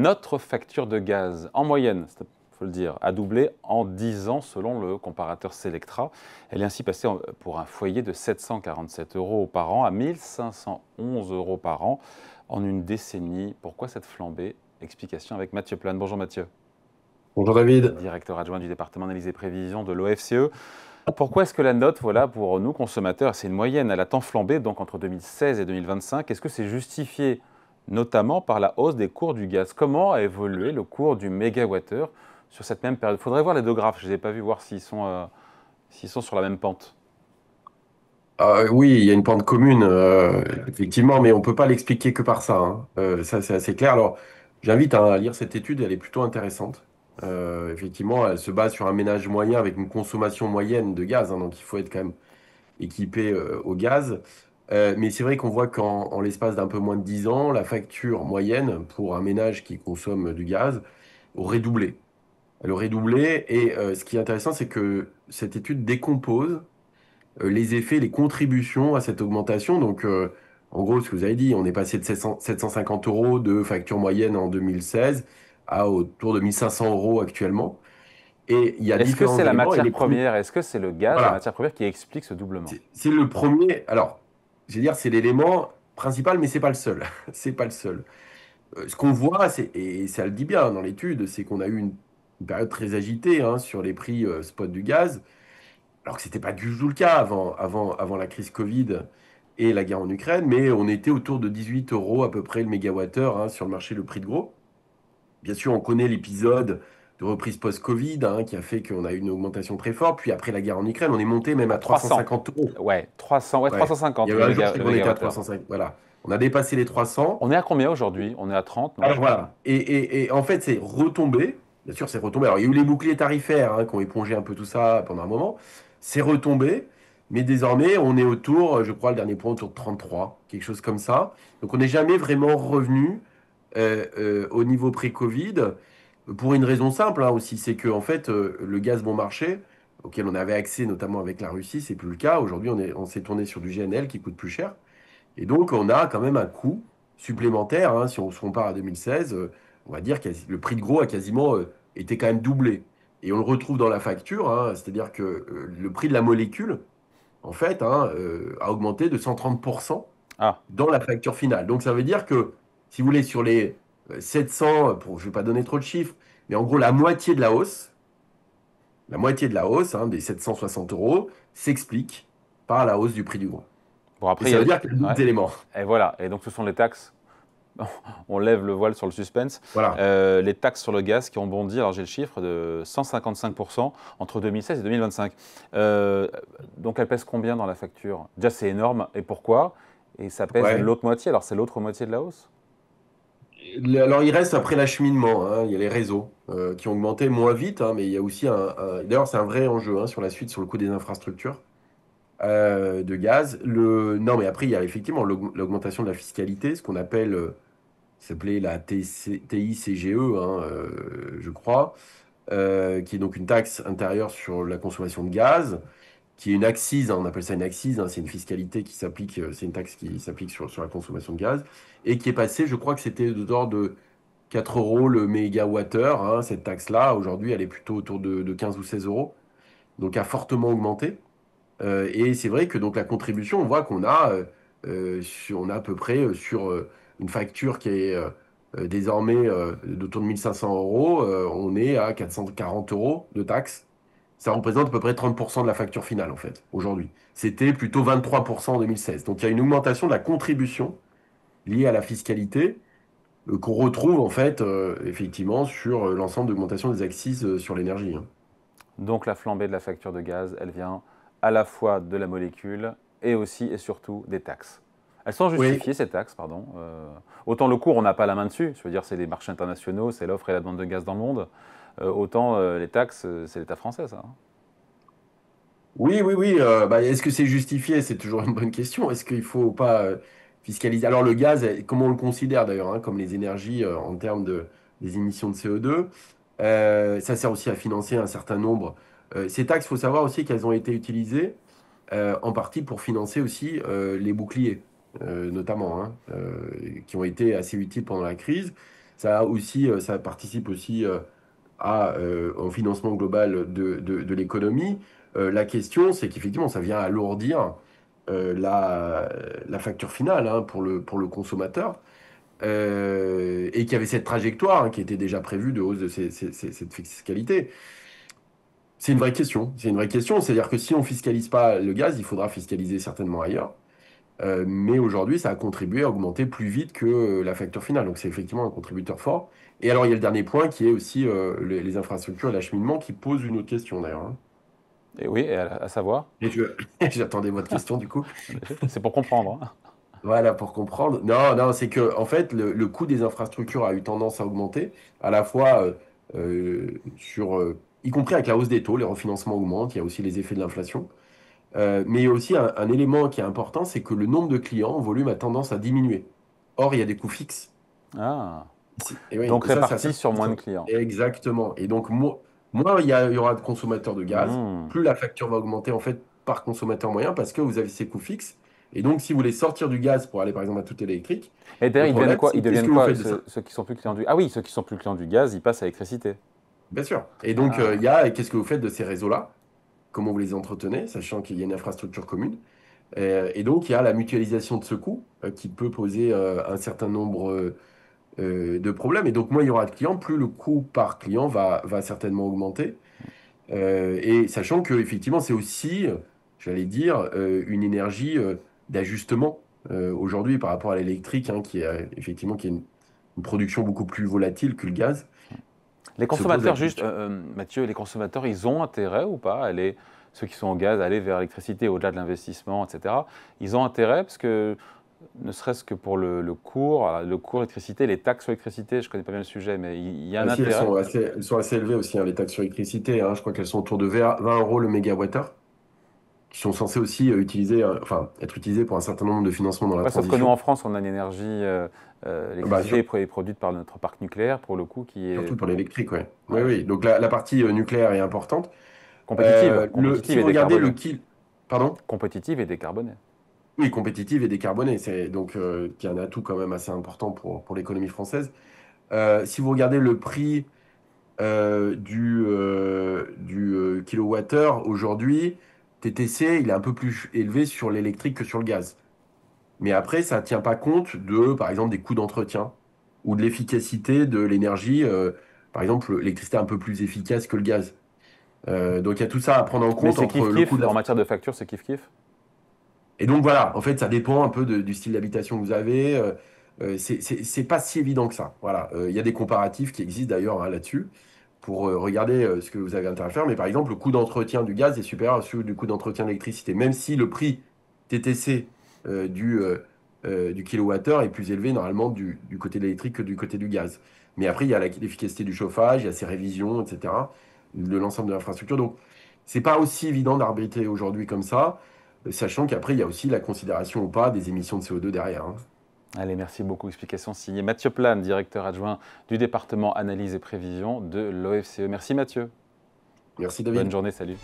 Notre facture de gaz, en moyenne, il faut le dire, a doublé en 10 ans selon le comparateur Selectra. Elle est ainsi passée pour un foyer de 747 euros par an à 1511 euros par an en une décennie. Pourquoi cette flambée? Explication avec Mathieu Plane. Bonjour Mathieu. Bonjour David. Directeur adjoint du département analyse et prévision de l'OFCE. Pourquoi est-ce que la note, voilà, pour nous consommateurs, c'est une moyenne, elle a tant flambé, donc entre 2016 et 2025? Est-ce que c'est justifié notamment par la hausse des cours du gaz? Comment a évolué le cours du mégawattheure sur cette même période? Il faudrait voir les deux graphes, je ne les ai pas vus, voir s'ils sont sur la même pente. Oui, il y a une pente commune, effectivement, mais on ne peut pas l'expliquer que par ça, hein. Ça, c'est assez clair. Alors, j'invite à lire cette étude, elle est plutôt intéressante. Effectivement, elle se base sur un ménage moyen avec une consommation moyenne de gaz, hein, donc il faut être quand même équipé au gaz. Mais c'est vrai qu'on voit qu'en l'espace d'un peu moins de 10 ans, la facture moyenne pour un ménage qui consomme du gaz aurait doublé. Elle aurait doublé, et ce qui est intéressant, c'est que cette étude décompose les effets, les contributions à cette augmentation. Donc, en gros, ce que vous avez dit, on est passé de 750 euros de facture moyenne en 2016 à autour de 1500 euros actuellement. Et il y a Est-ce que différents c'est la éléments. Et matière les premiers, première, est-ce que c'est le gaz, la voilà, matière première, qui explique ce doublement? c'est le premier. Alors, je vais dire, c'est l'élément principal, mais c'est pas le seul. C'est pas le seul. Ce qu'on voit, et ça le dit bien dans l'étude, c'est qu'on a eu une période très agitée, hein, sur les prix spot du gaz. Alors que ce n'était pas du tout le cas avant la crise Covid et la guerre en Ukraine, mais on était autour de 18 euros à peu près le mégawattheure, hein, sur le marché, le prix de gros. Bien sûr, on connaît l'épisode de reprise post-Covid, hein, qui a fait qu'on a eu une augmentation très forte. Puis après la guerre en Ukraine, on est monté même À à 300. 350 euros. Ouais, 300, ouais, Ouais. Il y 350 a eu un jour, je sais le qu'on était à mégawattheure. 305. Voilà. On a dépassé les 300. On est à combien aujourd'hui? On est à 30, non? Alors voilà. Et en fait, c'est retombé. Bien sûr, c'est retombé. Alors, il y a eu les boucliers tarifaires, hein, qui ont épongé un peu tout ça pendant un moment. C'est retombé. Mais désormais, on est autour, je crois, le dernier point, autour de 33, quelque chose comme ça. Donc, on n'est jamais vraiment revenu au niveau pré-Covid, pour une raison simple, hein, aussi, c'est que en fait, le gaz bon marché, auquel on avait accès notamment avec la Russie, c'est plus le cas. Aujourd'hui, on s'est tourné sur du GNL qui coûte plus cher. Et donc, on a quand même un coût supplémentaire, hein. Si on se compare à 2016, on va dire que le prix de gros a quasiment été quand même doublé. Et on le retrouve dans la facture, hein, c'est-à-dire que le prix de la molécule, en fait, hein, a augmenté de 130% Ah, dans la facture finale. Donc, ça veut dire que, si vous voulez, sur les 700, je ne vais pas donner trop de chiffres, mais en gros, la moitié de la hausse, hein, des 760 euros, s'explique par la hausse du prix du gros. bon Et après, il ça y veut dire qu'il y a a... d'autres Ouais. éléments. Et voilà, et donc ce sont les taxes. On lève le voile sur le suspense. Voilà. Les taxes sur le gaz qui ont bondi, alors j'ai le chiffre, de 155% entre 2016 et 2025. Donc elles pèsent combien dans la facture? Déjà c'est énorme, et pourquoi? Et ça pèse Ouais. l'autre moitié, alors c'est l'autre moitié de la hausse? Alors, il reste après l'acheminement, hein. Il y a les réseaux qui ont augmenté moins vite, hein, mais il y a aussi D'ailleurs, c'est un vrai enjeu, hein, sur la suite, sur le coût des infrastructures de gaz. Non, mais après, il y a effectivement l'augmentation de la fiscalité, ce qu'on appelle, ça s'appelait la TICGE, hein, je crois, qui est donc une taxe intérieure sur la consommation de gaz, qui est une accise, hein, on appelle ça une accise, hein, c'est une fiscalité qui s'applique, c'est une taxe qui s'applique sur la consommation de gaz, et qui est passée, je crois que c'était de l'ordre de 4 euros le mégawattheure, hein, cette taxe-là. Aujourd'hui, elle est plutôt autour de 15 ou 16 euros, donc a fortement augmenté. Et c'est vrai que donc la contribution, on voit qu'on a, on a à peu près, sur une facture qui est désormais d'autour de 1500 euros, on est à 440 euros de taxes. Ça représente à peu près 30% de la facture finale, en fait, aujourd'hui. C'était plutôt 23% en 2016. Donc il y a une augmentation de la contribution liée à la fiscalité, qu'on retrouve, en fait, effectivement, sur l'ensemble d'augmentation des accises sur l'énergie, hein. Donc la flambée de la facture de gaz, elle vient à la fois de la molécule et aussi et surtout des taxes. Elles sont Oui, justifiées, ces taxes, pardon. Autant le cours, on n'a pas la main dessus. Je veux dire, c'est les marchés internationaux, c'est l'offre et la demande de gaz dans le monde. Autant les taxes, c'est l'État français, ça, hein. oui, oui, oui. Bah, est-ce que c'est justifié? C'est toujours une bonne question. Est-ce qu'il ne faut pas fiscaliser? Alors, le gaz, comment on le considère d'ailleurs, hein, comme les énergies en termes des émissions de CO2? Ça sert aussi à financer un certain nombre. Ces taxes, il faut savoir aussi qu'elles ont été utilisées en partie pour financer aussi les boucliers, notamment, hein, qui ont été assez utiles pendant la crise. ça participe aussi au financement global de l'économie. La question, c'est qu'effectivement, ça vient alourdir la facture finale, hein, pour le consommateur. Et qu'il y avait cette trajectoire, hein, qui était déjà prévue de hausse de cette fiscalité. C'est une vraie question. C'est une vraie question. C'est-à-dire que si on fiscalise pas le gaz, il faudra fiscaliser certainement ailleurs. Mais aujourd'hui, ça a contribué à augmenter plus vite que la facture finale. Donc c'est effectivement un contributeur fort. Et alors il y a le dernier point qui est aussi les infrastructures et l'acheminement qui pose une autre question d'ailleurs, hein. Et oui, et à savoir, Et j'attendais votre question du coup. en effet, c'est pour comprendre, hein. Voilà, pour comprendre. Non, non, c'est que en fait, le coût des infrastructures a eu tendance à augmenter, à la fois y compris avec la hausse des taux, les refinancements augmentent, il y a aussi les effets de l'inflation. Mais il y a aussi un élément qui est important, c'est que le nombre de clients en volume a tendance à diminuer. Or, il y a des coûts fixes. Ah, Et oui, donc et ça, réparti sur moins de clients. exactement. Et donc, moins il y aura de consommateurs de gaz, Hmm. plus la facture va augmenter en fait par consommateur moyen parce que vous avez ces coûts fixes. Et donc, si vous voulez sortir du gaz pour aller par exemple à tout électrique, Et le d'ailleurs, problème, ils c'est qu'est-ce deviennent que vous quoi faites de ça? ceux qui sont plus clients du... Ah oui, ceux qui sont plus clients du gaz, ils passent à l'électricité. Bien sûr. Et donc, Ah. qu'est-ce que vous faites de ces réseaux-là? Comment vous les entretenez, sachant qu'il y a une infrastructure commune? Et donc, il y a la mutualisation de ce coût qui peut poser un certain nombre de problèmes. Et donc, moins il y aura de clients, plus le coût par client va certainement augmenter. Et sachant que effectivement, c'est aussi, j'allais dire, une énergie d'ajustement aujourd'hui par rapport à l'électrique, hein, qui est effectivement une production beaucoup plus volatile que le gaz. Les Se pose la consommateurs, juste, question. Mathieu, les consommateurs, ils ont intérêt ou pas à aller, ceux qui sont au gaz, à aller vers l'électricité au-delà de l'investissement, etc. Ils ont intérêt parce que, ne serait-ce que pour le cours électricité, les taxes sur l'électricité, je ne connais pas bien le sujet, mais il y a un Ah, si, intérêt. elles sont assez élevées aussi, hein, les taxes sur l'électricité, hein. Je crois qu'elles sont autour de 20 euros le mégawattheure, qui sont censées aussi être utilisées pour un certain nombre de financements dans la Ouais, sauf que nous, en transition. France, on a une énergie, Bah, l'électricité est produite par notre parc nucléaire, pour le coup, qui est surtout pour l'électrique, ouais. Oui, ouais, oui. Donc la partie nucléaire est importante. Si compétitive et vous regardez le décarbonée. kill, pardon? Compétitive et décarbonée. Oui, compétitive et décarbonée, c'est donc qui est un atout quand même assez important pour l'économie française. Si vous regardez le prix du kilowattheure aujourd'hui, TTC, il est un peu plus élevé sur l'électrique que sur le gaz. Mais après, ça ne tient pas compte de, par exemple, des coûts d'entretien ou de l'efficacité de l'énergie. Par exemple, l'électricité est un peu plus efficace que le gaz. Donc il y a tout ça à prendre en Mais compte c'est entre le coût kiff-kiff, de en matière de facture, c'est kiff-kiff. Et donc voilà, en fait, ça dépend un peu du style d'habitation que vous avez. C'est pas si évident que ça. Voilà, il y a des comparatifs qui existent d'ailleurs, hein, là-dessus pour regarder ce que vous avez intérêt à faire. Mais par exemple, le coût d'entretien du gaz est supérieur à celui du coût d'entretien de l'électricité, même si le prix TTC du kilowattheure est plus élevé normalement du côté de l'électrique que du côté du gaz. Mais après, il y a l'efficacité du chauffage, il y a ses révisions, etc., de l'ensemble de l'infrastructure. Donc, c'est pas aussi évident d'arbitrer aujourd'hui comme ça. Sachant qu'après, il y a aussi la considération ou pas des émissions de CO2 derrière, hein. Allez, merci beaucoup. Explication signée Mathieu Plane, directeur adjoint du département analyse et prévision de l'OFCE. Merci Mathieu. Merci Bonne David. journée, salut.